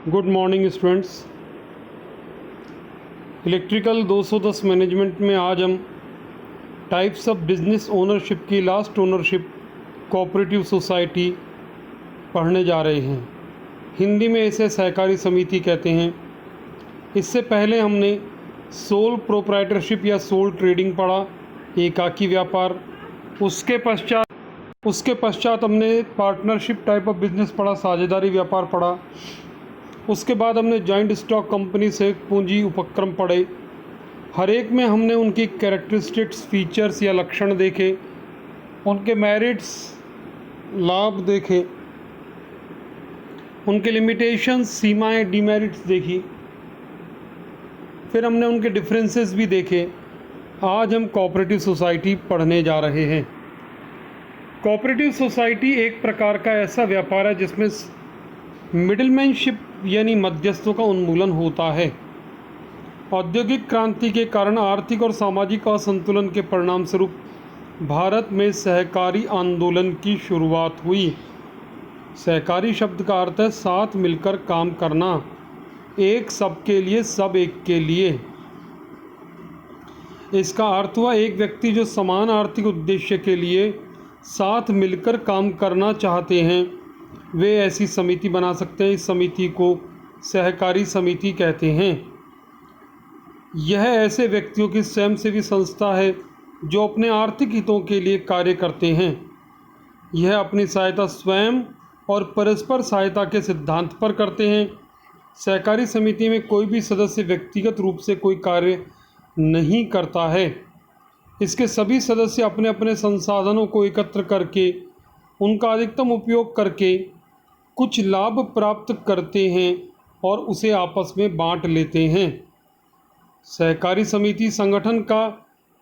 Good morning students. Electrical 210 management में आज हम टाइप्स ऑफ बिजनेस ओनरशिप की लास्ट ओनरशिप कोऑपरेटिव सोसाइटी पढ़ने जा रहे हैं। हिंदी में इसे सहकारी समिति कहते हैं। इससे पहले हमने सोल प्रोप्राइटरशिप या सोल ट्रेडिंग पढ़ा, एकाकी व्यापार। उसके पश्चात हमने पार्टनरशिप टाइप ऑफ बिजनेस पढ़ा, साझेदारी व्यापार पढ़ा। उसके बाद हमने जॉइंट स्टॉक कंपनी से पूंजी उपक्रम पढ़े। हर एक में हमने उनकी कैरेक्टरिस्टिक्स, फीचर्स या लक्षण देखे, उनके मेरिट्स, लाभ देखे, उनके लिमिटेशंस, सीमाएं, डीमेरिट्स देखी। फिर हमने उनके डिफरेंसेस भी देखे। आज हम कोऑपरेटिव सोसाइटी पढ़ने जा रहे हैं। कोऑपरेटिव सोसाइटी एक प्रकार का ऐसा व्यापार है जिसमें मिडिलमैनशिप यानी मध्यस्थों का उन्मूलन होता है। औद्योगिक क्रांति के कारण आर्थिक और सामाजिक असंतुलन के परिणाम स्वरूप भारत में सहकारी आंदोलन की शुरुआत हुई। सहकारी शब्द का अर्थ है साथ मिलकर काम करना, एक सबके लिए, सब एक के लिए। इसका अर्थ हुआ एक व्यक्ति जो समान आर्थिक उद्देश्य के लिए साथ मिलकर काम करना चाहते हैं वे ऐसी समिति बना सकते हैं। इस समिति को सहकारी समिति कहते हैं। यह ऐसे व्यक्तियों की स्वयंसेवी संस्था है जो अपने आर्थिक हितों के लिए कार्य करते हैं। यह अपनी सहायता स्वयं और परस्पर सहायता के सिद्धांत पर करते हैं। सहकारी समिति में कोई भी सदस्य व्यक्तिगत रूप से कोई कार्य नहीं करता है। इसके सभी सदस्य अपने अपने संसाधनों को एकत्र करके उनका अधिकतम उपयोग करके कुछ लाभ प्राप्त करते हैं और उसे आपस में बांट लेते हैं। सहकारी समिति संगठन का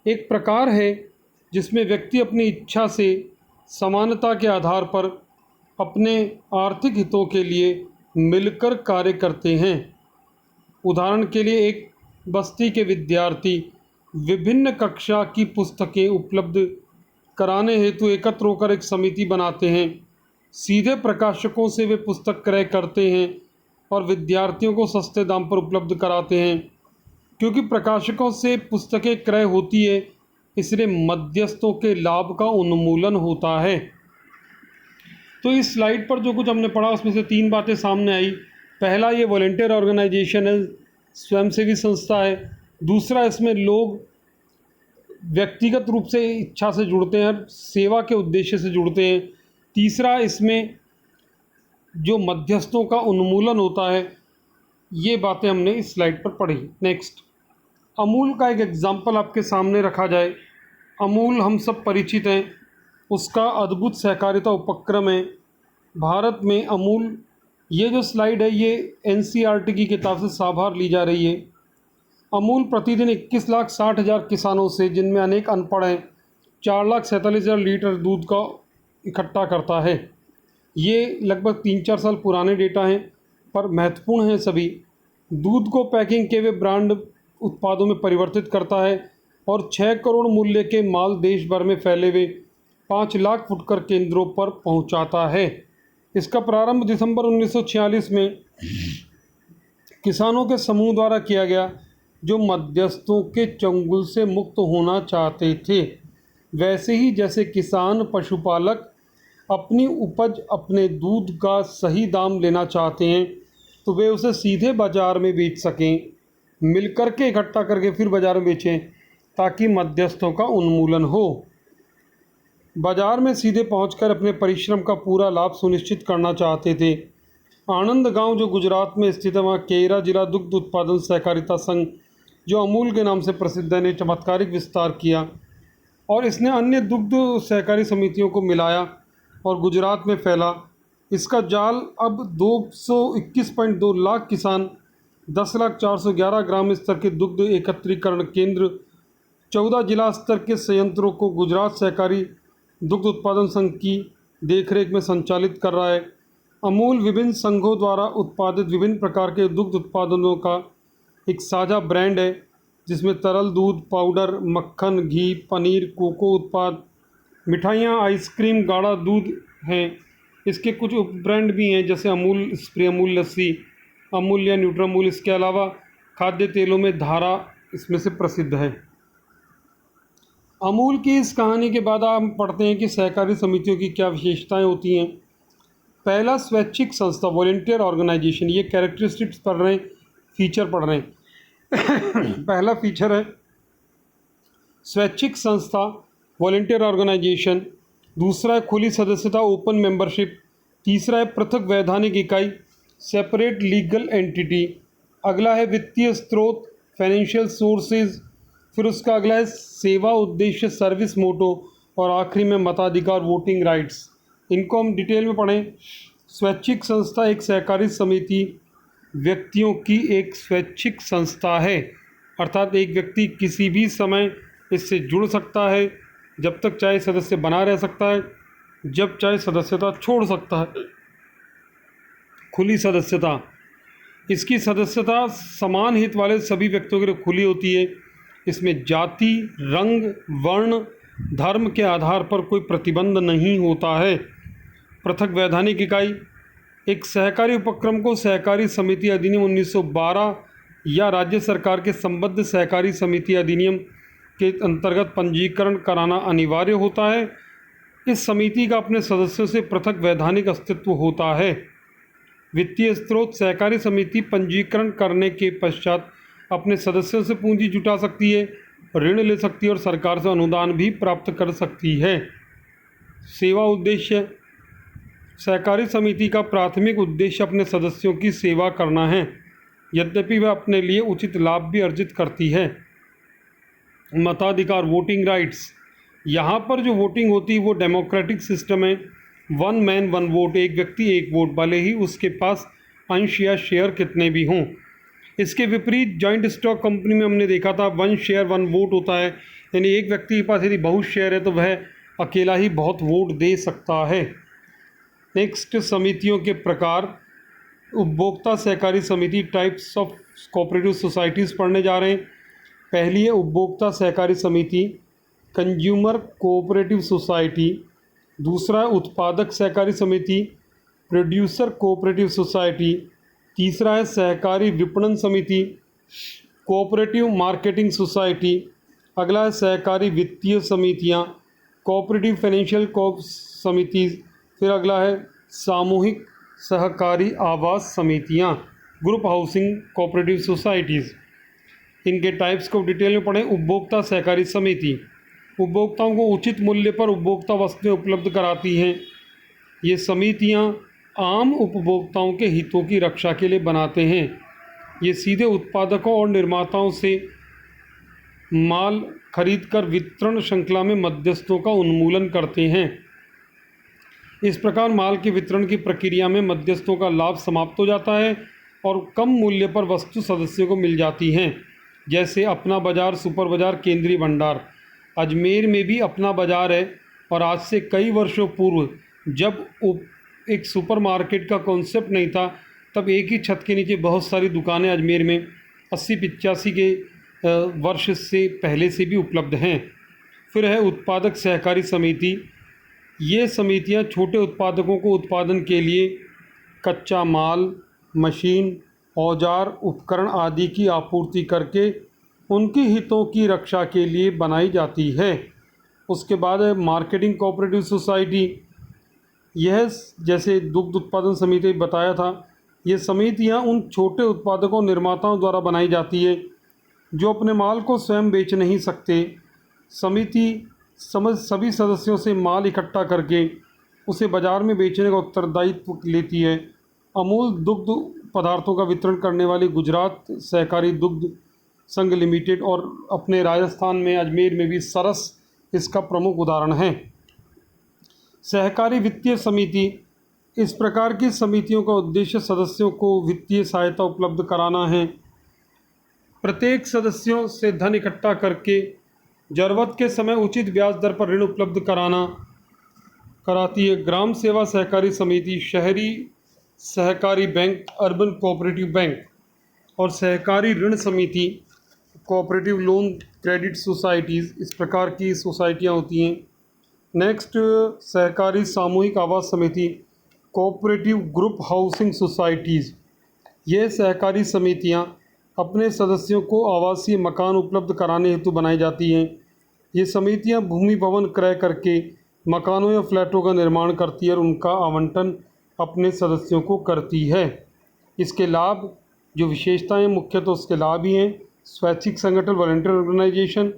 एक प्रकार है जिसमें व्यक्ति अपनी इच्छा से समानता के आधार पर अपने आर्थिक हितों के लिए मिलकर कार्य करते हैं। उदाहरण के लिए एक बस्ती के विद्यार्थी विभिन्न कक्षा की पुस्तकें उपलब्ध कराने हेतु एकत्र होकर एक समिति बनाते हैं। सीधे प्रकाशकों से वे पुस्तक क्रय करते हैं और विद्यार्थियों को सस्ते दाम पर उपलब्ध कराते हैं। क्योंकि प्रकाशकों से पुस्तकें क्रय होती है इसलिए मध्यस्थों के लाभ का उन्मूलन होता है। तो इस स्लाइड पर जो कुछ हमने पढ़ा उसमें से तीन बातें सामने आई। पहला, ये वॉलंटियर ऑर्गेनाइजेशन है, स्वयंसेवी संस्था है। दूसरा, इसमें लोग व्यक्तिगत रूप से इच्छा से जुड़ते हैं, सेवा के उद्देश्य से जुड़ते हैं। तीसरा, इसमें जो मध्यस्थों का उन्मूलन होता है। ये बातें हमने इस स्लाइड पर पढ़ी। नेक्स्ट, अमूल का एक एग्जाम्पल आपके सामने रखा जाए। अमूल हम सब परिचित हैं, उसका अद्भुत सहकारिता उपक्रम है भारत में। अमूल, ये जो स्लाइड है ये NCERT की किताब से साभार ली जा रही है। अमूल प्रतिदिन 21,60,000 किसानों से, जिनमें अनेक अनपढ़ हैं, 4,47,000 लीटर दूध का इकट्ठा करता है। ये लगभग 3-4 साल पुराने डेटा हैं पर महत्वपूर्ण हैं सभी। दूध को पैकिंग के वे ब्रांड उत्पादों में परिवर्तित करता है और 6 करोड़ मूल्य के माल देश भर में फैले हुए 5 लाख फुटकर केंद्रों पर पहुंचाता है। इसका प्रारंभ दिसंबर 1946 में किसानों के समूह द्वारा किया गया जो मध्यस्थों के चंगुल से मुक्त होना चाहते थे। वैसे ही जैसे किसान, पशुपालक अपनी उपज, अपने दूध का सही दाम लेना चाहते हैं तो वे उसे सीधे बाज़ार में बेच सकें, मिलकर के इकट्ठा करके फिर बाज़ार में बेचें ताकि मध्यस्थों का उन्मूलन हो। बाज़ार में सीधे पहुंचकर अपने परिश्रम का पूरा लाभ सुनिश्चित करना चाहते थे। आणंद गांव जो गुजरात में स्थित है, वहाँ केरा जिला दुग्ध उत्पादन सहकारिता संघ जो अमूल के नाम से प्रसिद्ध है ने चमत्कारिक विस्तार किया और इसने अन्य दुग्ध सहकारी समितियों को मिलाया और गुजरात में फैला। इसका जाल अब 221.2 लाख किसान, 10,411 ग्राम स्तर के दुग्ध एकत्रीकरण केंद्र, 14 जिला स्तर के संयंत्रों को गुजरात सहकारी दुग्ध उत्पादन संघ की देखरेख में संचालित कर रहा है। अमूल विभिन्न संघों द्वारा उत्पादित विभिन्न प्रकार के दुग्ध उत्पादनों का एक साझा ब्रांड है जिसमें तरल दूध, पाउडर, मक्खन, घी, पनीर, कोको उत्पाद, मिठाइयाँ, आइसक्रीम, गाढ़ा दूध हैं। इसके कुछ उप ब्रांड भी हैं जैसे अमूल स्प्रे, अमूल लस्सी, अमूल या न्यूट्रामूल। इसके अलावा खाद्य तेलों में धारा इसमें से प्रसिद्ध है। अमूल की इस कहानी के बाद हम पढ़ते हैं कि सहकारी समितियों की क्या विशेषताएं होती हैं। पहला, स्वैच्छिक संस्था, वॉलेंटियर ऑर्गेनाइजेशन। ये कैरेक्टरिस्टिक्स पढ़ रहे हैं, फीचर पढ़ रहे हैं। पहला फीचर है स्वैच्छिक संस्था, वॉलेंटियर ऑर्गेनाइजेशन। दूसरा है खुली सदस्यता, ओपन मेंबरशिप। तीसरा है पृथक वैधानिक इकाई, सेपरेट लीगल एंटिटी। अगला है वित्तीय स्रोत, फाइनेंशियल सोर्सेज। फिर उसका अगला है सेवा उद्देश्य, सर्विस मोटो। और आखिरी में मताधिकार, वोटिंग राइट्स। इनको हम डिटेल में पढ़ें। स्वैच्छिक संस्था एक सहकारी समिति व्यक्तियों की एक स्वैच्छिक संस्था है, अर्थात एक व्यक्ति किसी भी समय इससे जुड़ सकता है, जब तक चाहे सदस्य बना रह सकता है, जब चाहे सदस्यता छोड़ सकता है। खुली सदस्यता, इसकी सदस्यता समान हित वाले सभी व्यक्तियों के लिए खुली होती है। इसमें जाति, रंग, वर्ण, धर्म के आधार पर कोई प्रतिबंध नहीं होता है। पृथक वैधानिक इकाई, एक सहकारी उपक्रम को सहकारी समिति अधिनियम 1912 या राज्य सरकार के संबद्ध सहकारी समिति अधिनियम के अंतर्गत पंजीकरण कराना अनिवार्य होता है। इस समिति का अपने सदस्यों से पृथक वैधानिक अस्तित्व होता है। वित्तीय स्रोत, सहकारी समिति पंजीकरण करने के पश्चात अपने सदस्यों से पूंजी जुटा सकती है, ऋण ले सकती है और सरकार से अनुदान भी प्राप्त कर सकती है। सेवा उद्देश्य, सहकारी समिति का प्राथमिक उद्देश्य अपने सदस्यों की सेवा करना है, यद्यपि वह अपने लिए उचित लाभ भी अर्जित करती है। मताधिकार, वोटिंग राइट्स, यहाँ पर जो वोटिंग होती है वो डेमोक्रेटिक सिस्टम है। वन मैन वन वोट, एक व्यक्ति एक वोट, भले ही उसके पास अंश या शेयर कितने भी हों। इसके विपरीत जॉइंट स्टॉक कंपनी में हमने देखा था वन शेयर वन वोट होता है, यानी एक व्यक्ति के पास यदि बहुत शेयर है तो वह अकेला ही बहुत वोट दे सकता है। नेक्स्ट, समितियों के प्रकार। उपभोक्ता सहकारी समिति, टाइप्स ऑफ कोऑपरेटिव सोसाइटीज़ पढ़ने जा रहे हैं। पहली है उपभोक्ता सहकारी समिति, कंज्यूमर कोऑपरेटिव सोसाइटी। दूसरा है उत्पादक सहकारी समिति, प्रोड्यूसर कोऑपरेटिव सोसाइटी। तीसरा है सहकारी विपणन समिति, कोऑपरेटिव मार्केटिंग सोसाइटी। अगला है सहकारी वित्तीय समितियाँ, कोऑपरेटिव फाइनेंशियल समितिज़। फिर अगला है सामूहिक सहकारी आवास समितियाँ, ग्रुप हाउसिंग कोऑपरेटिव सोसाइटीज़। इनके टाइप्स को डिटेल में पढ़ें। उपभोक्ता सहकारी समिति उपभोक्ताओं को उचित मूल्य पर उपभोक्ता वस्तुएं उपलब्ध कराती हैं। ये समितियां आम उपभोक्ताओं के हितों की रक्षा के लिए बनाते हैं। ये सीधे उत्पादकों और निर्माताओं से माल खरीदकर वितरण श्रृंखला में मध्यस्थों का उन्मूलन करते हैं। इस प्रकार माल के वितरण की प्रक्रिया में मध्यस्थों का लाभ समाप्त हो जाता है और कम मूल्य पर वस्तु सदस्यों को मिल जाती हैं। जैसे अपना बाज़ार, सुपर बाज़ार, केंद्रीय भंडार। अजमेर में भी अपना बाज़ार है और आज से कई वर्षों पूर्व जब एक सुपरमार्केट का कॉन्सेप्ट नहीं था तब एक ही छत के नीचे बहुत सारी दुकानें अजमेर में 80-85 के वर्ष से पहले से भी उपलब्ध हैं। फिर है उत्पादक सहकारी समिति। ये समितियां छोटे उत्पादकों को उत्पादन के लिए कच्चा माल, मशीन, औजार, उपकरण आदि की आपूर्ति करके उनके हितों की रक्षा के लिए बनाई जाती है। उसके बाद है मार्केटिंग कोऑपरेटिव सोसाइटी। यह जैसे दुग्ध उत्पादन समिति बताया था, ये समितियां उन छोटे उत्पादकों निर्माताओं द्वारा बनाई जाती है जो अपने माल को स्वयं बेच नहीं सकते। समिति सभी सदस्यों से माल इकट्ठा करके उसे बाज़ार में बेचने का उत्तरदायित्व लेती है। अमूल दुग्ध पदार्थों का वितरण करने वाली गुजरात सहकारी दुग्ध संघ लिमिटेड और अपने राजस्थान में अजमेर में भी सरस इसका प्रमुख उदाहरण है। सहकारी वित्तीय समिति, इस प्रकार की समितियों का उद्देश्य सदस्यों को वित्तीय सहायता उपलब्ध कराना है। प्रत्येक सदस्यों से धन इकट्ठा करके ज़रूरत के समय उचित ब्याज दर पर ऋण उपलब्ध कराती है। ग्राम सेवा सहकारी समिति, शहरी सहकारी बैंक, अर्बन कोऑपरेटिव बैंक और सहकारी ऋण समिति, कोऑपरेटिव लोन क्रेडिट सोसाइटीज़, इस प्रकार की सोसाइटियाँ होती हैं। नेक्स्ट, सहकारी सामूहिक आवास समिति, कोऑपरेटिव ग्रुप हाउसिंग सोसाइटीज़। यह सहकारी समितियां अपने सदस्यों को आवासीय मकान उपलब्ध कराने हेतु बनाई जाती हैं। ये समितियां भूमि भवन क्रय करके मकानों या फ्लैटों का निर्माण करती है और उनका आवंटन अपने सदस्यों को करती है। इसके लाभ, जो विशेषताएं मुख्यतः उसके लाभ ही हैं: स्वैच्छिक संगठन वॉलंटियर ऑर्गेनाइजेशन,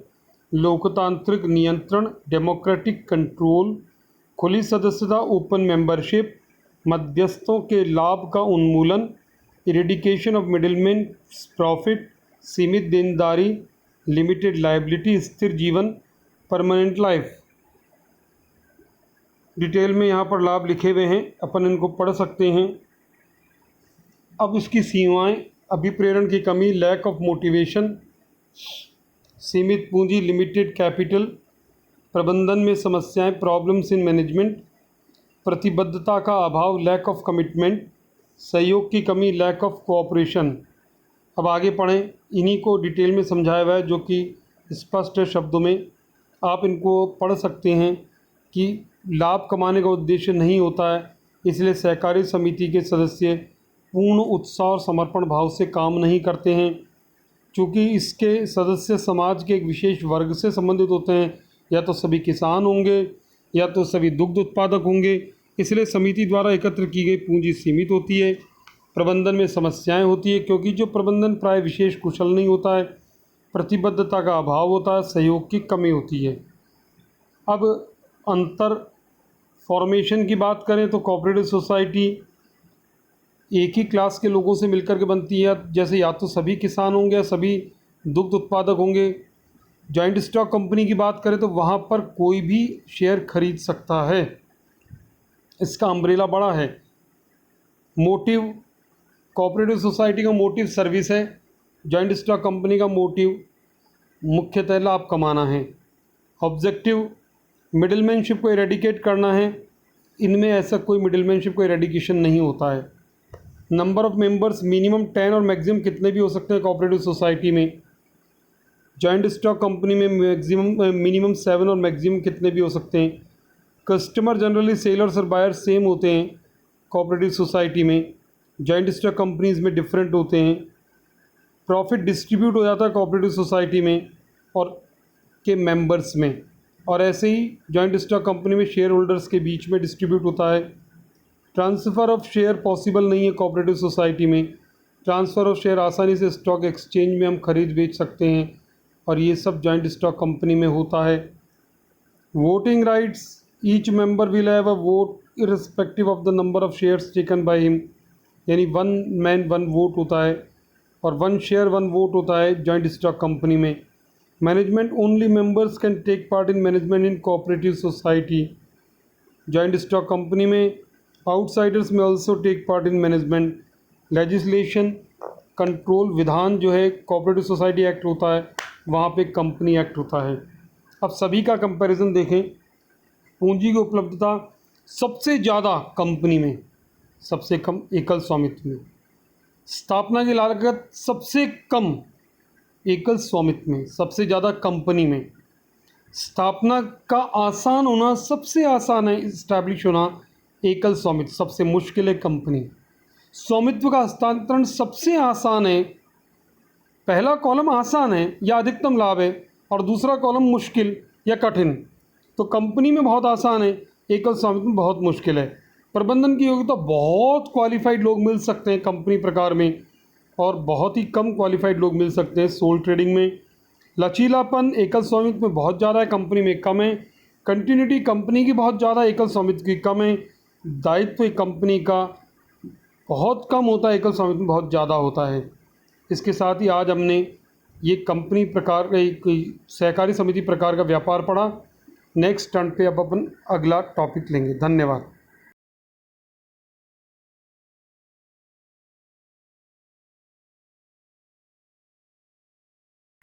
लोकतांत्रिक नियंत्रण डेमोक्रेटिक कंट्रोल, खुली सदस्यता ओपन मेंबरशिप, मध्यस्थों के लाभ का उन्मूलन, इरेडिकेशन ऑफ मिडिलमैन प्रॉफिट, सीमित देनदारी, लिमिटेड लायबिलिटी, स्थिर जीवन, परमानेंट लाइफ। डिटेल में यहाँ पर लाभ लिखे हुए हैं, अपन इनको पढ़ सकते हैं। अब इसकी सीमाएं: अभिप्रेरण की कमी, लैक ऑफ मोटिवेशन, सीमित पूंजी लिमिटेड कैपिटल, प्रबंधन में समस्याएं प्रॉब्लम्स इन मैनेजमेंट, प्रतिबद्धता का अभाव लैक ऑफ कमिटमेंट, सहयोग की कमी लैक ऑफ कोऑपरेशन। अब आगे पढ़ें, इन्हीं को डिटेल में समझाया हुआ है जो कि स्पष्ट शब्दों में आप इनको पढ़ सकते हैं कि लाभ कमाने का उद्देश्य नहीं होता है, इसलिए सहकारी समिति के सदस्य पूर्ण उत्साह और समर्पण भाव से काम नहीं करते हैं। चूँकि इसके सदस्य समाज के एक विशेष वर्ग से संबंधित होते हैं, या तो सभी किसान होंगे या तो सभी दुग्ध उत्पादक होंगे, इसलिए समिति द्वारा एकत्र की गई पूंजी सीमित होती है। प्रबंधन में समस्याएं होती है क्योंकि जो प्रबंधन प्राय विशेष कुशल नहीं होता है। प्रतिबद्धता का अभाव होता है, सहयोग की कमी होती है। अब अंतर फॉर्मेशन की बात करें तो कोऑपरेटिव सोसाइटी एक ही क्लास के लोगों से मिलकर के बनती है, जैसे या तो सभी किसान होंगे या सभी दुग्ध उत्पादक होंगे। जॉइंट स्टॉक कंपनी की बात करें तो वहाँ पर कोई भी शेयर खरीद सकता है, इसका अम्ब्रेला बड़ा है। मोटिव, कोऑपरेटिव सोसाइटी का मोटिव सर्विस है, जॉइंट स्टॉक कंपनी का मोटिव मुख्यतः लाभ कमाना है। ऑब्जेक्टिव, मिडिलमैनशिप को इरेडिकेट करना है, इनमें ऐसा कोई मिडिलमैनशिप को इरेडिकेशन नहीं होता है। नंबर ऑफ़ मेंबर्स मिनिमम 10 और मैक्सिमम कितने भी हो सकते हैं कोऑपरेटिव सोसाइटी में। जॉइंट स्टॉक कंपनी में मिनिमम 7 और मैक्सिमम कितने भी हो सकते हैं। कस्टमर जनरली सेलर्स और बायर्स सेम होते हैं कोऑपरेटिव सोसाइटी में, जॉइंट स्टॉक कंपनीज़ में डिफरेंट होते हैं। प्रॉफिट डिस्ट्रीब्यूट हो जाता है कोऑपरेटिव सोसाइटी में और के मेंबर्स में, और ऐसे ही जॉइंट स्टॉक कंपनी में शेयर होल्डर्स के बीच में डिस्ट्रीब्यूट होता है। ट्रांसफ़र ऑफ शेयर पॉसिबल नहीं है कोऑपरेटिव सोसाइटी में। ट्रांसफ़र ऑफ शेयर आसानी से स्टॉक एक्सचेंज में हम खरीद बेच सकते हैं, और ये सब जॉइंट स्टॉक कंपनी में होता है। Voting rights, each member will have a vote irrespective of the number of shares taken by him, यानी 1 मैन 1 वोट होता है, और 1 शेयर 1 वोट होता है जॉइंट स्टॉक कंपनी में। Management, only members can take part in management in cooperative society. Joint stock company में outsiders में also take part in management. Legislation, control, विधान जो है कोऑपरेटिव सोसाइटी एक्ट होता है, वहाँ पे कंपनी एक्ट होता है। अब सभी का कंपैरिजन देखें। पूंजी की उपलब्धता सबसे ज़्यादा कंपनी में, सबसे कम एकल स्वामित्व में। स्थापना की लागत सबसे कम एकल स्वामित्व में, सबसे ज़्यादा कंपनी में। स्थापना का आसान होना, सबसे आसान है इस्टेब्लिश होना एकल स्वामित्व, सबसे मुश्किल है कंपनी। स्वामित्व का हस्तांतरण सबसे आसान है, पहला कॉलम आसान है या अधिकतम लाभ है, और दूसरा कॉलम मुश्किल या कठिन। तो कंपनी में बहुत आसान है, एकल स्वामित्व में बहुत मुश्किल है। प्रबंधन की योग्यता, बहुत क्वालिफाइड लोग मिल सकते हैं कंपनी प्रकार में, और बहुत ही कम क्वालिफाइड लोग मिल सकते हैं सोल ट्रेडिंग में। लचीलापन एकल स्वामित्व में बहुत ज़्यादा है, कंपनी में कम है। कंटिन्यूटी कंपनी की बहुत ज़्यादा, एकल स्वामित्व की कम है। दायित्व कंपनी का बहुत कम होता है, एकल स्वामित्व में बहुत ज़्यादा होता है। इसके साथ ही आज हमने ये कंपनी प्रकार का एक सहकारी समिति प्रकार का व्यापार पढ़ा। नेक्स्ट टर्न पे अब अपन अगला टॉपिक लेंगे। धन्यवाद।